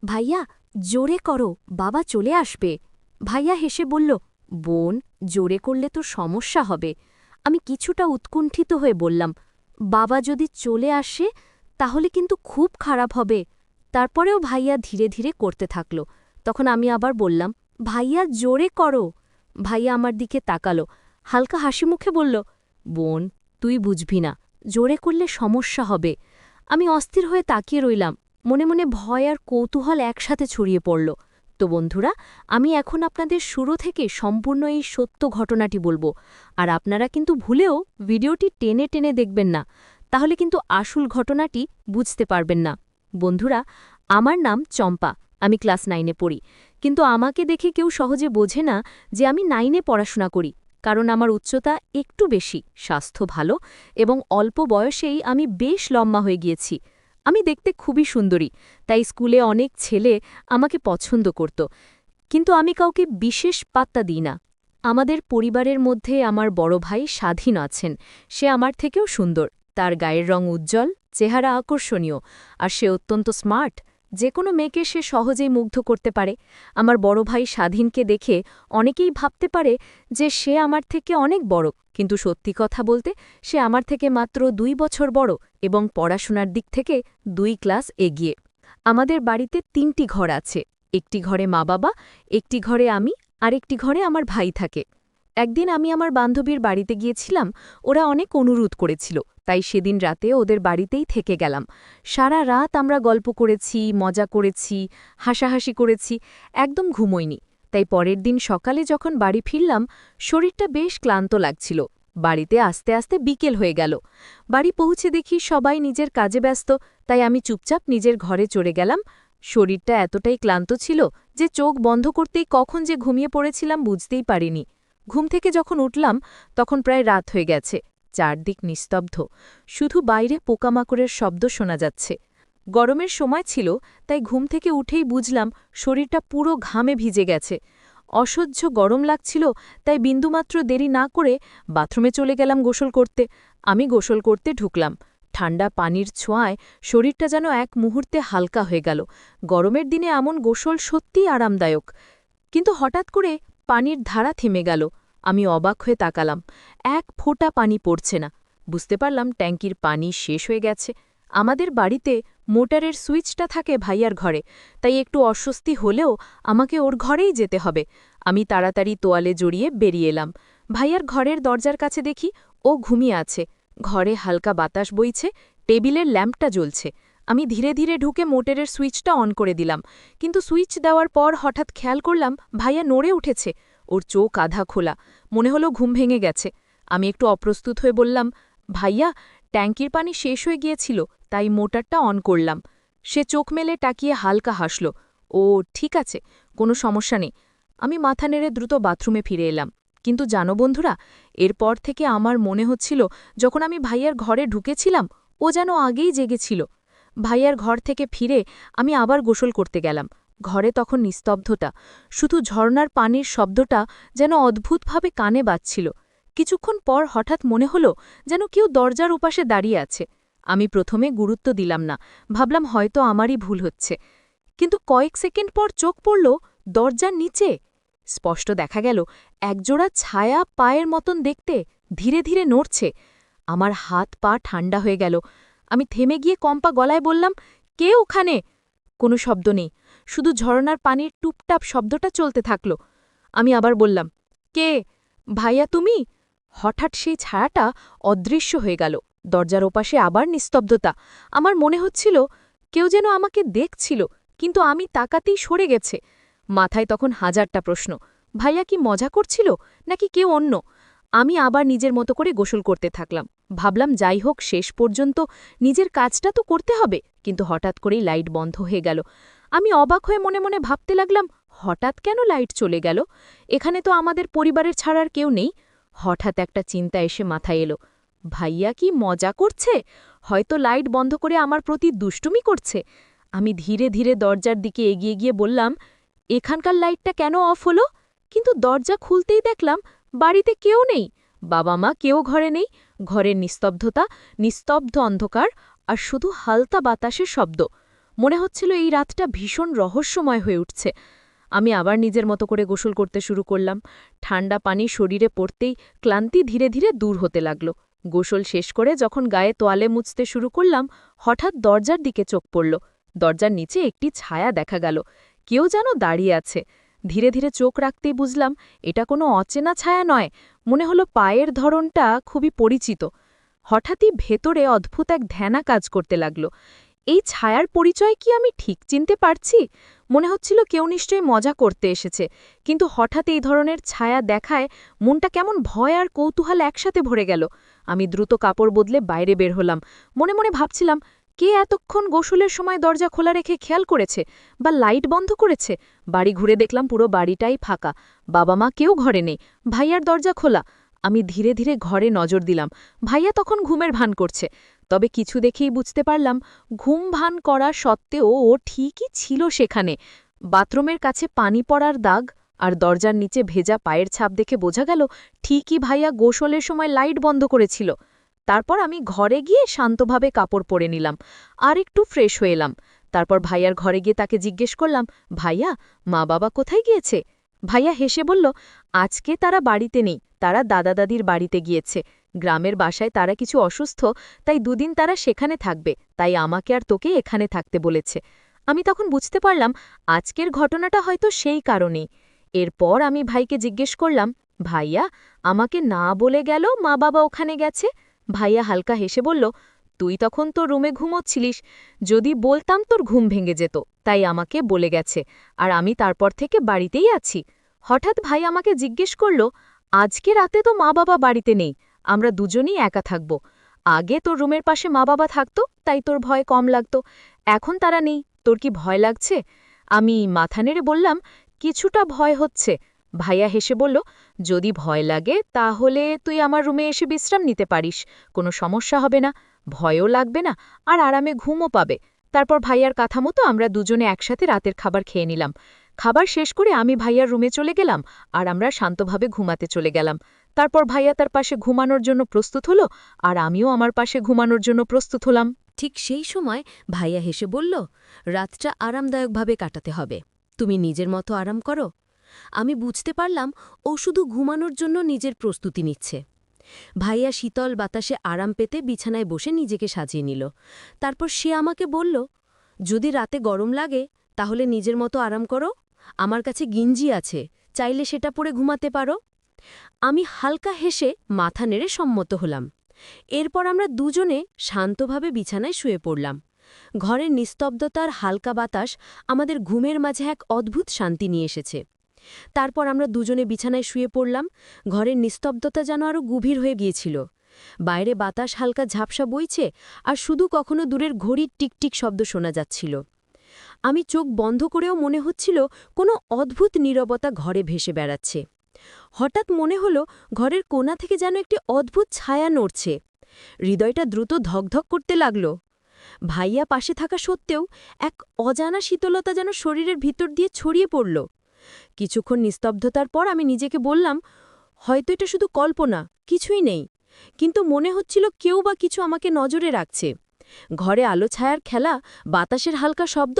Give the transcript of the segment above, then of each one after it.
ভাইয়া, জোরে করো, বাবা চলে আসবে। ভাইয়া হেসে বলল, বোন, জোরে করলে তো সমস্যা হবে। আমি কিছুটা উৎকুণ্ঠিত হয়ে বললাম, বাবা যদি চলে আসে তাহলে কিন্তু খুব খারাপ হবে। তারপরেও ভাইয়া ধীরে ধীরে করতে থাকল। তখন আমি আবার বললাম, ভাইয়া জোরে করো। ভাইয়া আমার দিকে তাকালো, হালকা হাসি মুখে বলল, বোন, তুই বুঝবি না, জোরে করলে সমস্যা হবে। আমি অস্থির হয়ে তাকিয়ে রইলাম। মনে মনে ভয় আর কৌতূহল একসাথে ছড়িয়ে পড়ল। তো বন্ধুরা, আমি এখন আপনাদের শুরু থেকে সম্পূর্ণ এই সত্য ঘটনাটি বলবো। আর আপনারা কিন্তু ভুলেও ভিডিওটি টেনে টেনে দেখবেন না, তাহলে কিন্তু আসল ঘটনাটি বুঝতে পারবেন না। বন্ধুরা, আমার নাম চম্পা, আমি ক্লাস 9-এ পড়ি। কিন্তু আমাকে দেখে কেউ সহজে বোঝে না যে আমি 9-এ পড়াশোনা করি, কারণ আমার উচ্চতা একটু বেশি, স্বাস্থ্য ভালো এবং অল্প বয়সেই আমি বেশ লম্বা হয়ে গিয়েছি। আমি দেখতে খুবই সুন্দরী, তাই স্কুলে অনেক ছেলে আমাকে পছন্দ করত। কিন্তু আমি কাউকে বিশেষ পাত্তা দিই না। আমাদের পরিবারের মধ্যে আমার বড় ভাই স্বাধীন আছেন। সে আমার থেকেও সুন্দর, তার গায়ের রং উজ্জ্বল, চেহারা আকর্ষণীয়, আর সে অত্যন্ত স্মার্ট। যে কোনো মেয়েকে সে সহজেই মুগ্ধ করতে পারে। আমার বড় ভাই স্বাধীনকে দেখে অনেকেই ভাবতে পারে যে সে আমার থেকে অনেক বড়, কিন্তু সত্যি কথা বলতে সে আমার থেকে মাত্র 2 বছর বড় এবং পড়াশোনার দিক থেকে 2 ক্লাস এগিয়ে। আমাদের বাড়িতে 3টি ঘর আছে। একটি ঘরে মা বাবা, একটি ঘরে আমি, আর একটি ঘরে আমার ভাই থাকে। একদিন আমি আমার বান্ধবীর বাড়িতে গিয়েছিলাম। ওরা অনেক অনুরোধ করেছিল, তাই সেদিন রাতে ওদের বাড়িতেই থেকে গেলাম। সারা রাত আমরা গল্প করেছি, মজা করেছি, হাসাহাসি করেছি, একদম ঘুমোইনি। তাই পরের দিন সকালে যখন বাড়ি ফিরলাম, শরীরটা বেশ ক্লান্ত লাগছিল। বাড়িতে আস্তে আস্তে বিকেল হয়ে গেল। বাড়ি পৌঁছে দেখি সবাই নিজের কাজে ব্যস্ত, তাই আমি চুপচাপ নিজের ঘরে চলে গেলাম। শরীরটা এতটাই ক্লান্ত ছিল যে চোখ বন্ধ করতেই কখন যে ঘুমিয়ে পড়েছিলাম বুঝতেই পারিনি। ঘুম থেকে যখন উঠলাম তখন প্রায় রাত হয়ে গেছে। চারদিক নিস্তব্ধ, শুধু বাইরে পোকামাকড়ের শব্দ শোনা যাচ্ছে। গরমের সময় ছিল, তাই ঘুম থেকে উঠেই বুঝলাম শরীরটা পুরো ঘামে ভিজে গেছে। অসহ্য গরম লাগছিল, তাই বিন্দুমাত্র দেরি না করে বাথরুমে চলে গেলাম গোসল করতে। আমি গোসল করতে ঢুকলাম। ঠান্ডা পানির ছোঁয়ায় শরীরটা যেন এক মুহূর্তে হালকা হয়ে গেল। গরমের দিনে এমন গোসল সত্যিই আরামদায়ক। কিন্তু হঠাৎ করে পানির ধারা থেমে গেল। আমি অবাক হয়ে তাকালাম। এক ফোঁটা পানি পড়ছে না। বুঝতে পারলাম ট্যাঙ্কির পানি শেষ হয়ে গেছে। আমাদের বাড়িতে মোটরের সুইচটা থাকে ভাইয়ার ঘরে, তাই একটু অস্বস্তি হলেও আমাকে ওর ঘরেই যেতে হবে। আমি তাড়াতাড়ি তোয়ালে জড়িয়ে বেরিয়ে এলাম। ভাইয়ার ঘরের দরজার কাছে দেখি ও ঘুমিয়ে আছে। ঘরে হালকা বাতাস বইছে, টেবিলের ল্যাম্পটা জ্বলছে। আমি ধীরে ধীরে ঢুকে মোটরের সুইচটা অন করে দিলাম। কিন্তু সুইচ দেওয়ার পর হঠাৎ খেয়াল করলাম ভাইয়া নড়ে উঠেছে। ওর চোখ আধা খোলা, মনে হলো ঘুম ভেঙে গেছে। আমি একটু অপ্রস্তুত হয়ে বললাম, ভাইয়া, ট্যাঙ্কির পানি শেষ হয়ে গিয়েছিল, তাই মোটরটা অন করলাম। সে চোখ মেলে তাকিয়ে হালকা হাসল। ও ঠিক আছে, কোনো সমস্যা নেই। আমি মাথা নেড়ে দ্রুত বাথরুমে ফিরে এলাম। কিন্তু জানো বন্ধুরা, এরপর থেকে আমার মনে হচ্ছিল যখন আমি ভাইয়ার ঘরে ঢুকেছিলাম ও যেন আগেই জেগেছিল। ভাইয়ার ঘর থেকে ফিরে আমি আবার গোসল করতে গেলাম। ঘরে তখন নিস্তব্ধতা, শুধু ঝর্নার পানির শব্দটা যেন অদ্ভুতভাবে কানে বাজছিল। কিছুক্ষণ পর হঠাৎ মনে হলো যেন কেউ দরজার ওপাশে দাঁড়িয়ে আছে। আমি প্রথমে গুরুত্ব দিলাম না, ভাবলাম হয়তো আমারই ভুল হচ্ছে। কিন্তু কয়েক সেকেন্ড পর চোখ পড়ল দরজার নিচে। স্পষ্ট দেখা গেল একজোড়া ছায়া পায়ের মতন দেখতে ধীরে ধীরে নড়ছে। আমার হাত পা ঠান্ডা হয়ে গেল। আমি থেমে গিয়ে কম্পা গলায় বললাম, কে ওখানে? কোনো শব্দ নেই, শুধু ঝরনার পানির টুপটাপ শব্দটা চলতে থাকল। আমি আবার বললাম, কে? ভাইয়া তুমি? হঠাৎ সেই ছায়াটা অদৃশ্য হয়ে গেল। দরজার ওপাশে আবার নিস্তব্ধতা। আমার মনে হচ্ছিল কেউ যেন আমাকে দেখছিল, কিন্তু আমি তাকাতেই সরে গেছে। মাথায় তখন হাজারটা প্রশ্ন। ভাইয়া কি মজা করছিল, নাকি কেউ অন্য? আমি আবার নিজের মতো করে গোসল করতে থাকলাম। ভাবলাম যাই হোক, শেষ পর্যন্ত নিজের কাজটা তো করতে হবে। কিন্তু হঠাৎ করেই লাইট বন্ধ হয়ে গেল। আমি অবাক হয়ে মনে মনে ভাবতে লাগলাম, হঠাৎ কেন লাইট চলে গেল? এখানে তো আমাদের পরিবারের ছাড়ার কেউ নেই। হঠাৎ একটা চিন্তা এসে মাথায় এলো, ভাইয়া কি মজা করছে? হয়তো লাইট বন্ধ করে আমার প্রতি দুষ্টুমি করছে। আমি ধীরে ধীরে দরজার দিকে এগিয়ে গিয়ে বললাম, এখানকার লাইটটা কেন অফ হলো? কিন্তু দরজা খুলতেই দেখলাম বাড়িতে কেউ নেই। বাবা মা কেউ ঘরে নেই। ঘরের নিস্তব্ধতা, নিস্তব্ধ অন্ধকার, আর শুধু হালকা বাতাসের শব্দ। মনে হচ্ছিল এই রাতটা ভীষণ রহস্যময় হয়ে উঠছে। আমি আবার নিজের মতো করে গোসল করতে শুরু করলাম। ঠান্ডা পানি শরীরে পড়তেই ক্লান্তি ধীরে ধীরে দূর হতে লাগল। গোসল শেষ করে যখন গায়ে তোয়ালে মুছতে শুরু করলাম, হঠাৎ দরজার দিকে চোখ পড়ল। দরজার নিচে একটি ছায়া দেখা গেল। কেউ যেন দাঁড়িয়ে আছে। ধীরে ধীরে চোখ রাখতেই বুঝলাম এটা কোনো অচেনা ছায়া নয়। মনে হলো পায়ের ধরনটা খুবই পরিচিত। হঠাৎই ভেতরে অদ্ভুত এক ধ্যানা কাজ করতে লাগল। এই ছায়ার পরিচয় কি আমি ঠিক চিনতে পারছি? মনে হচ্ছিল কেউ নিশ্চয়ই মজা করতে এসেছে, কিন্তু হঠাৎ এই ধরনের ছায়া দেখায় মনটা কেমন ভয় আর কৌতূহল একসাথে ভরে গেল। আমি দ্রুত কাপড় বদলে বাইরে বের হলাম। মনে মনে ভাবছিলাম, কে এতক্ষণ গোসলের সময় দরজা খোলা রেখে খেয়াল করেছে বা লাইট বন্ধ করেছে? বাড়ি ঘুরে দেখলাম পুরো বাড়িটাই ফাঁকা। বাবা মা কেউ ঘরে নেই। ভাইয়ার দরজা খোলা। আমি ধীরে ধীরে ঘরে নজর দিলাম। ভাইয়া তখন ঘুমের ভান করছে। তবে কিছু দেখেই বুঝতে পারলাম, ঘুম ভান করা সত্ত্বেও ও ঠিকই ছিল সেখানে। বাথরুমের কাছে পানি পড়ার দাগ আর দরজার নিচে ভেজা পায়ের ছাপ দেখে বোঝা গেল ঠিকই ভাইয়া গোসলের সময় লাইট বন্ধ করেছিল। তারপর আমি ঘরে গিয়ে শান্তভাবে কাপড় পরে নিলাম, আর একটু ফ্রেশ হয়ে এলাম। তারপর ভাইয়ার ঘরে গিয়ে তাকে জিজ্ঞেস করলাম, ভাইয়া, মা বাবা কোথায় গিয়েছে? ভাইয়া হেসে বলল, আজকে তারা বাড়িতে নেই, তারা দাদা দাদির বাড়িতে গিয়েছে। গ্রামের বাসায় তারা কিছু অসুস্থ, তাই দুদিন তারা সেখানে থাকবে, তাই আমাকে আর তোকে এখানে থাকতে বলেছে। আমি তখন বুঝতে পারলাম আজকের ঘটনাটা হয়তো সেই কারণেই। এরপর আমি ভাইকে জিজ্ঞেস করলাম, ভাইয়া, আমাকে না বলে গেল মা বাবা ওখানে গেছে? ভাইয়া হালকা হেসে বলল, তুই তখন তোর রুমে ঘুমোচ্ছিলিস, যদি বলতাম তোর ঘুম ভেঙে যেত, তাই আমাকে বলে গেছে, আর আমি তারপর থেকে বাড়িতেই আছি। হঠাৎ ভাই আমাকে জিজ্ঞেস করল, আজকে রাতে তো মা বাবা বাড়িতে নেই, আমরা দুজনই একা থাকব। আগে তোর রুমের পাশে মা বাবা থাকতো, তাই তোর ভয় কম লাগতো, এখন তারা নেই, তোর কি ভয় লাগছে? আমি মাথা নেড়ে বললাম, কিছুটা ভয় হচ্ছে। ভাইয়া হেসে বলল, যদি ভয় লাগে তাহলে তুই আমার রুমে এসে বিশ্রাম নিতে পারিস, কোনো সমস্যা হবে না, ভয়ও লাগবে না, আর আরামে ঘুমও পাবে। তারপর ভাইয়ার কথা মতো আমরা দুজনে একসাথে রাতের খাবার খেয়ে নিলাম। খাবার শেষ করে আমি ভাইয়ার রুমে চলে গেলাম, আর আমরা শান্তভাবে ঘুমাতে চলে গেলাম। তারপর ভাইয়া তার পাশে ঘুমানোর জন্য প্রস্তুত হলো, আর আমিও আমার পাশে ঘুমানোর জন্য প্রস্তুত হলাম। ঠিক সেই সময় ভাইয়া হেসে বলল, রাতটা আরামদায়কভাবে কাটাতে হবে, তুমি নিজের মতো আরাম করো। আমি বুঝতে পারলাম ও শুধু ঘুমানোর জন্য নিজের প্রস্তুতি নিচ্ছে। ভাইয়া শীতল বাতাসে আরাম পেতে বিছানায় বসে নিজেকে সাজিয়ে নিল। তারপর সে আমাকে বলল, যদি রাতে গরম লাগে তাহলে নিজের মতো আরাম করো, আমার কাছে গিঞ্জি আছে, চাইলে সেটা পরে ঘুমাতে পারো। আমি হালকা হেসে মাথা নেড়ে সম্মত হলাম। এরপর আমরা দুজনে শান্তভাবে বিছানায় শুয়ে পড়লাম। ঘরের নিস্তব্ধতার হালকা বাতাস আমাদের ঘুমের মাঝে এক অদ্ভুত শান্তি নিয়ে এসেছে। তারপর আমরা দুজনে বিছানায় শুয়ে পড়লাম। ঘরের নিস্তব্ধতা যেন আরও গভীর হয়ে গিয়েছিল। বাইরে বাতাস হালকা ঝাপসা বইছে, আর শুধু কখনো দূরের ঘড়ির টিকটিক শব্দ শোনা যাচ্ছিল। আমি চোখ বন্ধ করেও মনে হচ্ছিল কোনো অদ্ভুত নীরবতা ঘরে ভেসে বেড়াচ্ছে। হঠাৎ মনে হলো ঘরের কোণা থেকে যেন একটি অদ্ভুত ছায়া নড়ছে। হৃদয়টা দ্রুত ধকধক করতে লাগল। ভাইয়া পাশে থাকা সত্ত্বেও এক অজানা শীতলতা যেন শরীরের ভিতর দিয়ে ছড়িয়ে পড়ল। কিছুক্ষণ নিস্তব্ধতার পর আমি নিজেকে বললাম, হয়তো এটা শুধু কল্পনা, কিছুই নেই। কিন্তু মনে হচ্ছিল কেউ বা কিছু আমাকে নজরে রাখছে। ঘরে আলো ছায়ার খেলা, বাতাসের হালকা শব্দ,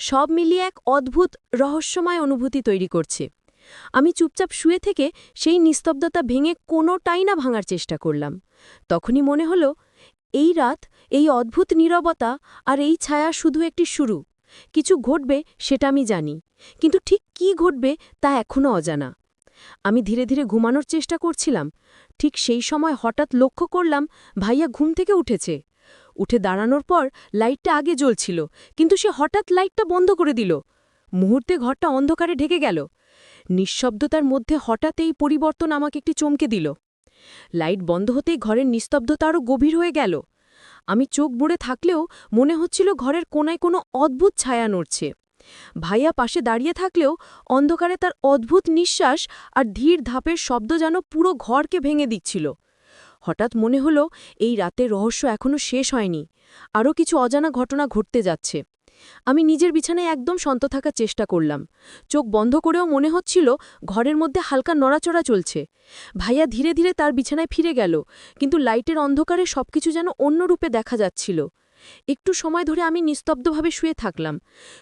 সব মিলিয়ে এক অদ্ভুত রহস্যময় অনুভূতি তৈরি করছে। আমি চুপচাপ শুয়ে থেকে সেই নিস্তব্ধতা ভেঙে কোনোটাই না ভাঙার চেষ্টা করলাম। তখনই মনে হলো, এই রাত, এই অদ্ভুত নীরবতা আর এই ছায়া শুধু একটি শুরু। কিছু ঘটবে সেটা আমি জানি, কিন্তু ঠিক কী ঘটবে তা এখনও অজানা। আমি ধীরে ধীরে ঘুমানোর চেষ্টা করছিলাম। ঠিক সেই সময় হঠাৎ লক্ষ্য করলাম ভাইয়া ঘুম থেকে উঠেছে। উঠে দাঁড়ানোর পর লাইটটা আগে জ্বলছিল, কিন্তু সে হঠাৎ লাইটটা বন্ধ করে দিল। মুহূর্তে ঘরটা অন্ধকারে ঢেকে গেল। নিঃশব্দতার মধ্যে হঠাৎ এই পরিবর্তন আমাকে একটি চমকে দিল। লাইট বন্ধ হতেই ঘরের নিস্তব্ধতা আরও গভীর হয়ে গেল। আমি চোখ বুড়ে থাকলেও মনে হচ্ছিল ঘরের কোনায় কোনো অদ্ভুত ছায়া নড়ছে। ভাইয়া পাশে দাঁড়িয়ে থাকলেও অন্ধকারে তার অদ্ভুত নিঃশ্বাস আর ধীর ধাপের শব্দ যেন পুরো ঘরকে ভেঙে দিচ্ছিল। হঠাৎ মনে হলো এই রাতের রহস্য এখনও শেষ হয়নি, আরও কিছু অজানা ঘটনা ঘটতে যাচ্ছে। আমি নিজের বিছানায় একদম শান্ত থাকার চেষ্টা করলাম। চোখ বন্ধ করেও মনে হচ্ছিল ঘরের মধ্যে হালকা নড়াচড়া চলছে। ভাইয়া ধীরে ধীরে তার বিছানায় ফিরে গেল, কিন্তু লাইটের অন্ধকারে সবকিছু যেন অন্য রূপে দেখা যাচ্ছিল। একটু সময় ধরে আমি নিস্তব্ধভাবে শুয়ে থাকলাম।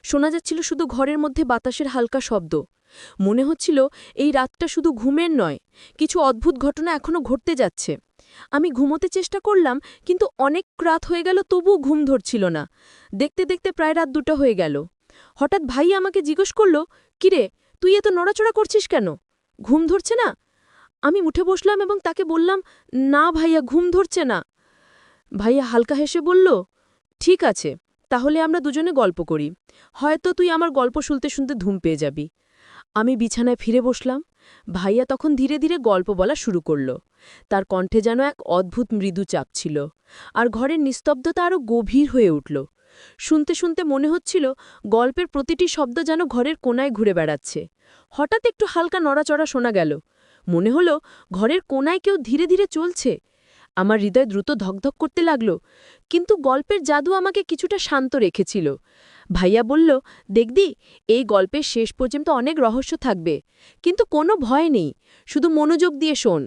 শোনা যাচ্ছিল শুধু ঘরের মধ্যে বাতাসের হালকা শব্দ। মনে হচ্ছিল এই রাতটা শুধু ঘুমের নয়, কিছু অদ্ভুত ঘটনা এখনো ঘটতে যাচ্ছে। আমি ঘুমোতে চেষ্টা করলাম, কিন্তু অনেক রাত হয়ে গেল, তবুও ঘুম ধরছিল না। দেখতে দেখতে প্রায় রাত 2টা হয়ে গেল। হঠাৎ ভাই আমাকে জিজ্ঞেস করল, কিরে, তুই এত নড়াচড়া করছিস কেন? ঘুম ধরছে না? আমি উঠে বসলাম এবং তাকে বললাম, না ভাইয়া, ঘুম ধরছে না। ভাইয়া হালকা হেসে বলল, ঠিক আছে, তাহলে আমরা দুজনে গল্প করি। হয়তো তুই আমার গল্প শুনতে শুনতে ঘুম পেয়ে যাবি। আমি বিছানায় ফিরে বসলাম। ভাইয়া তখন ধীরে ধীরে গল্প বলা শুরু করল। তার কণ্ঠে যেন এক অদ্ভুত মৃদু চাপ ছিল, আর ঘরের নিস্তব্ধতা আরও গভীর হয়ে উঠল। শুনতে শুনতে মনে হচ্ছিল গল্পের প্রতিটি শব্দ যেন ঘরের কোনায় ঘুরে বেড়াচ্ছে। হঠাৎ একটু হালকা নড়াচড়া শোনা গেল। মনে হলো ঘরের কোনায় কেউ ধীরে ধীরে চলছে। আমার হৃদয় দ্রুত ধকধক করতে লাগল, কিন্তু গল্পের জাদু আমাকে কিছুটা শান্ত রেখেছিল। ভাইয়া বলল, দেখদি, এই গল্পের শেষ পর্যন্ত অনেক রহস্য থাকবে, কিন্তু কোনো ভয় নেই, শুধু মনোযোগ দিয়ে শোন।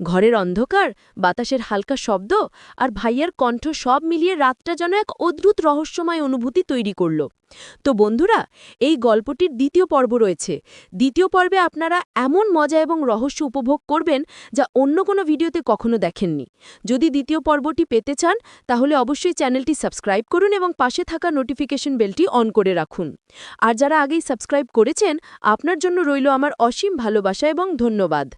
ঘরের অন্ধকার, বাতাসের হালকা শব্দ আর ভাইয়ার কণ্ঠ সব মিলিয়ে রাতটা যেন এক অদ্ভুত রহস্যময় অনুভূতি তৈরি করল। তো বন্ধুরা, এই গল্পটির দ্বিতীয় পর্ব রয়েছে। দ্বিতীয় পর্বে আপনারা এমন মজা এবং রহস্য উপভোগ করবেন যা অন্য কোনো ভিডিওতে কখনো দেখেননি। যদি দ্বিতীয় পর্বটি পেতে চান, তাহলে অবশ্যই চ্যানেলটি সাবস্ক্রাইব করুন এবং পাশে থাকা নোটিফিকেশন বেলটি অন করে রাখুন। আর যারা আগেই সাবস্ক্রাইব করেছেন, আপনার জন্য রইল আমার অসীম ভালোবাসা এবং ধন্যবাদ।